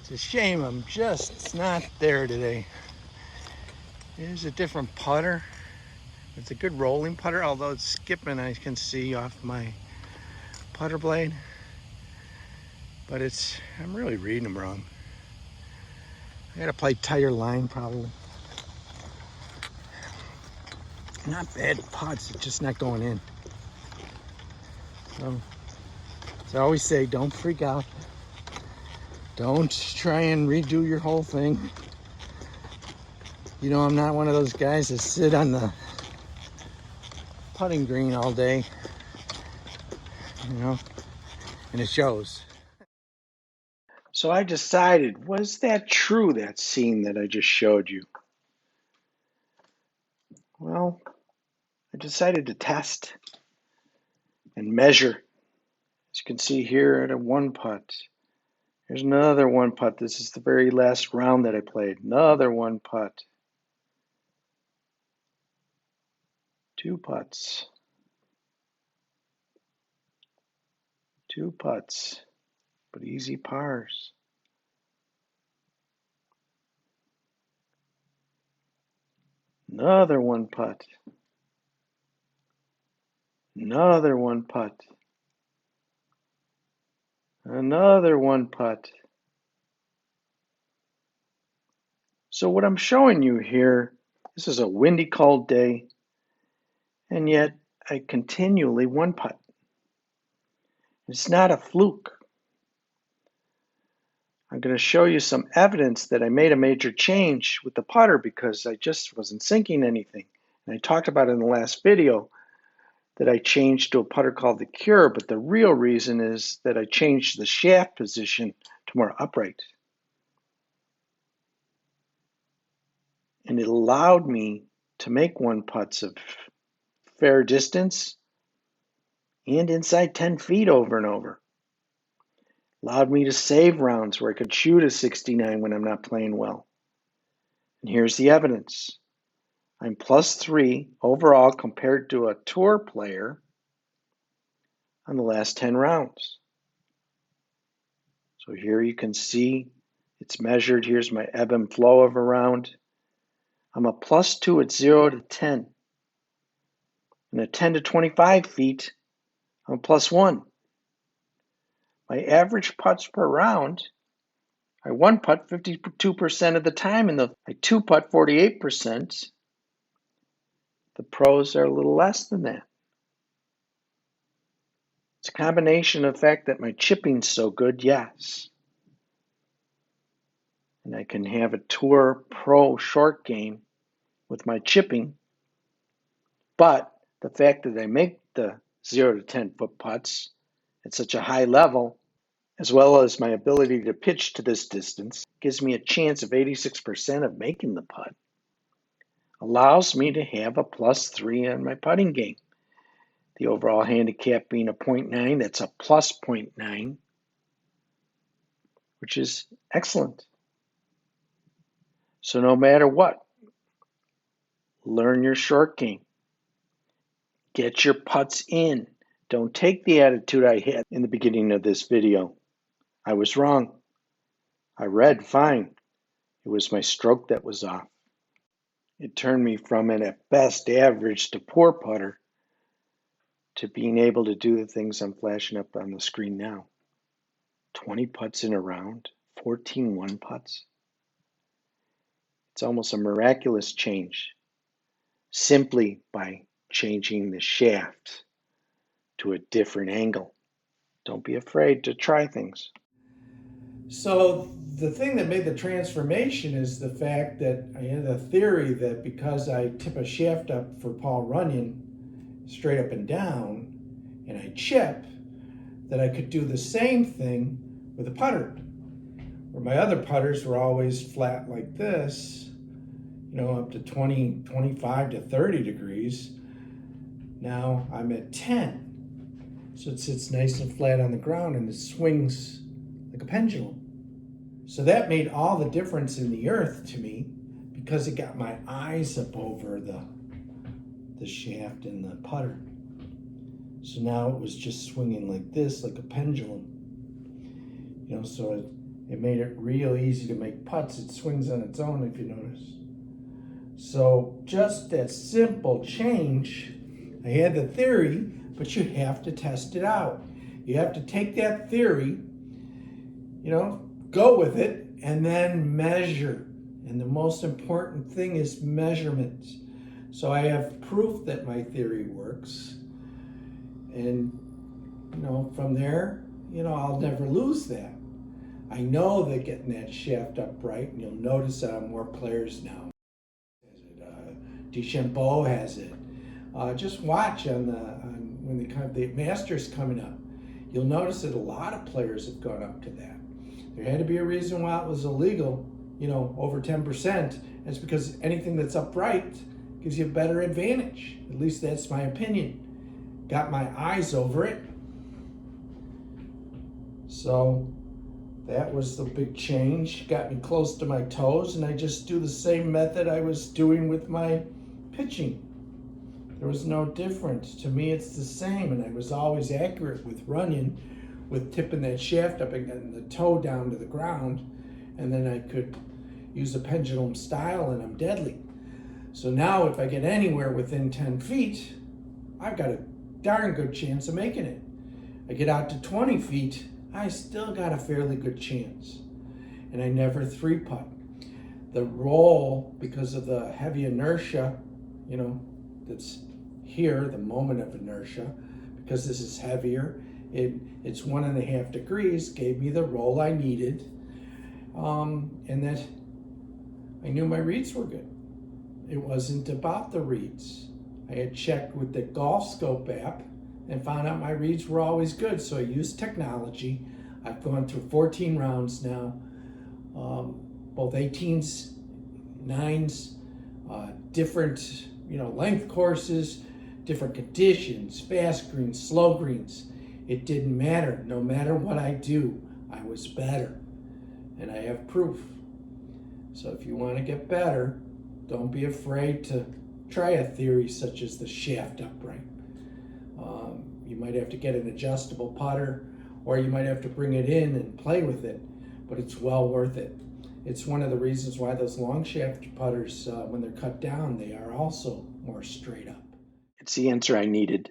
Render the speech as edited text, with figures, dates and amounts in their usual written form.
It's a shame I'm just not there today. Here's a different putter. It's a good rolling putter, although it's skipping, I can see off my putter blade. But I'm really reading them wrong. I gotta play tighter line probably. Not bad putts, it's just not going in. So, as I always say, don't freak out. Don't try and redo your whole thing. You know, I'm not one of those guys that sit on the putting green all day, you know, and it shows. So I decided, was that true, that scene that I just showed you? Well, I decided to test and measure. As you can see here at a one putt. Here's another one putt. This is the very last round that I played. Another one putt. Two putts. Two putts, but easy pars. Another one putt. Another one putt. Another one putt. So what I'm showing you here, this is a windy, cold day, and yet I continually one putt. It's not a fluke. I'm going to show you some evidence that I made a major change with the putter because I just wasn't sinking anything. And I talked about it in the last video that I changed to a putter called the Cure, but the real reason is that I changed the shaft position to more upright. And it allowed me to make one putts of fair distance and inside 10 feet over and over. Allowed me to save rounds where I could shoot a 69 when I'm not playing well. And here's the evidence. I'm +3 overall compared to a tour player on the last 10 rounds. So here you can see it's measured. Here's my ebb and flow of a round. I'm a +2 at 0 to 10. And at 10 to 25 feet, I'm a +1. My average putts per round, I one putt 52% of the time, and I two putt 48%. The pros are a little less than that. It's a combination of the fact that my chipping's so good, yes. And I can have a tour pro short game with my chipping. But the fact that I make the 0 to 10 foot putts at such a high level, as well as my ability to pitch to this distance, gives me a chance of 86% of making the putt. Allows me to have a +3 on my putting game. The overall handicap being a 0.9, that's a +0.9, which is excellent. So no matter what, learn your short game. Get your putts in. Don't take the attitude I had in the beginning of this video. I was wrong. I read fine. It was my stroke that was off. It turned me from an at best average to poor putter to being able to do the things I'm flashing up on the screen now. 20 putts in a round, 14 one putts. It's almost a miraculous change simply by changing the shaft to a different angle. Don't be afraid to try things. So the thing that made the transformation is the fact that I had a theory that because I tip a shaft up for Paul Runyon straight up and down and I chip, that I could do the same thing with a putter. Where my other putters were always flat like this, up to 20, 25 to 30 degrees. Now I'm at 10. So it sits nice and flat on the ground and it swings like a pendulum. So that made all the difference in the earth to me because it got my eyes up over the shaft and the putter. So now it was just swinging like this, like a pendulum. It made it real easy to make putts. It swings on its own, if you notice. So just that simple change. I had the theory, but you have to test it out. You have to take that theory, go with it, and then measure. And the most important thing is measurements. So I have proof that my theory works. And, from there, I'll never lose that. I know that getting that shaft upright, and you'll notice that I'm more players now. DeChambeau has it. Just watch when the Masters coming up. You'll notice that a lot of players have gone up to that. There had to be a reason why it was illegal, over 10%. It's because anything that's upright gives you a better advantage. At least that's my opinion. Got my eyes over it. So that was the big change. Got me close to my toes, and I just do the same method I was doing with my pitching. There was no difference. To me, it's the same, and I was always accurate with running, with tipping that shaft up and getting the toe down to the ground, and then I could use a pendulum style, and I'm deadly. So now if I get anywhere within 10 feet, I've got a darn good chance of making it. I get out to 20 feet, I still got a fairly good chance. And I never three-putt. The roll, because of the heavy inertia, that's here, the moment of inertia, because this is heavier, it's 1.5 degrees, gave me the roll I needed, and that I knew my reads were good. It wasn't about the reads. I had checked with the Golf Scope app and found out my reads were always good, so I used technology. I've gone through 14 rounds now, both 18s, 9s, different length courses, different conditions, fast greens, slow greens. It didn't matter. No matter what I do, I was better. And I have proof. So if you want to get better, don't be afraid to try a theory such as the shaft upright. You might have to get an adjustable putter, or you might have to bring it in and play with it, but it's well worth it. It's one of the reasons why those long shaft putters, when they're cut down, they are also more straight up. It's the answer I needed.